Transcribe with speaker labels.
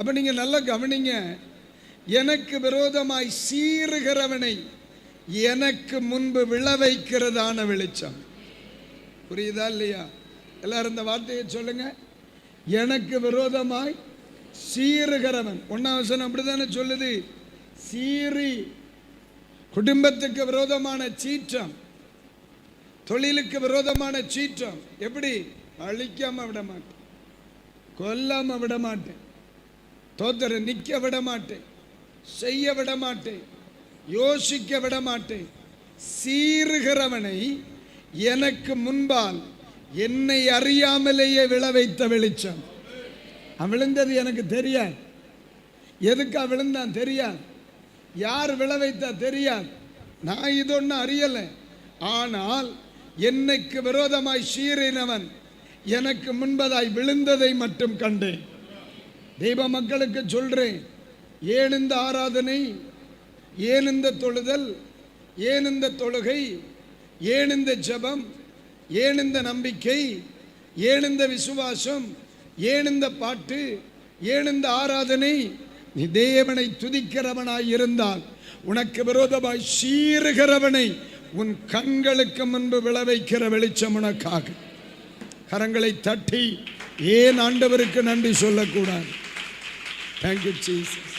Speaker 1: அப்ப நீங்க நல்லா கவனிங்க. எனக்கு விரோதமாய் சீறுகிறவனை எனக்கு முன்பு விளைவிக்கிறதான வெளிச்சம். புரியுதா இல்லையா? எல்லாரும் இந்த வார்த்தையை சொல்லுங்க. எனக்கு விரோதமாய் சீறுகிறவன். 1ஆம் வசனம் அப்படித்தானே சொல்லுது. சீறி, குடும்பத்துக்கு விரோதமான சீற்றம், தொழிலுக்கு விரோதமான சீற்றம். எப்படி? அழிக்காம விட மாட்டேன், கொல்லாம விட மாட்டேன், தோத்தர நிக்க விட மாட்டேன், செய்ய விட மாட்டேன், யோசிக்க விட மாட்டேன். சீறுகிறவனை எனக்கு முன்பால் என்னை அறியாமலேயே விளைவித்த வெளிச்சம். விழுந்தது எனக்கு தெரியாது. எதுக்கா விழுந்தான் தெரியாது. யார் விளைவித்தா தெரியாது. நான் இது ஒன்றும் அறியலை. ஆனால் என்னைக்கு விரோதமாய் சீறினவன் எனக்கு முன்பதாய் விழுந்ததை மட்டும் கண்டேன். தெய்வ மக்களுக்கு சொல்றேன், ஏன் இந்த ஆராதனை, ஏன் இந்த தொழுதல், ஏன் இந்த தொழுகை, ஏன் இந்த ஜெபம், ஏன் இந்த நம்பிக்கை, ஏன் இந்த விசுவாசம், ஏன் இந்த பாட்டு, ஏன் இந்த ஆராதனை? நீ தேவனை துதிக்கிறவனாய் இருந்தால் உனக்கு விரோதமாய் சீறுகிறவனை உன் கண்களுக்கு முன்பு விளைவிக்கிற வெளிச்சம் உனக்காக. கரங்களை தட்டி ஏன் ஆண்டவருக்கு நன்றி சொல்லக்கூடாது? Thank you Jesus.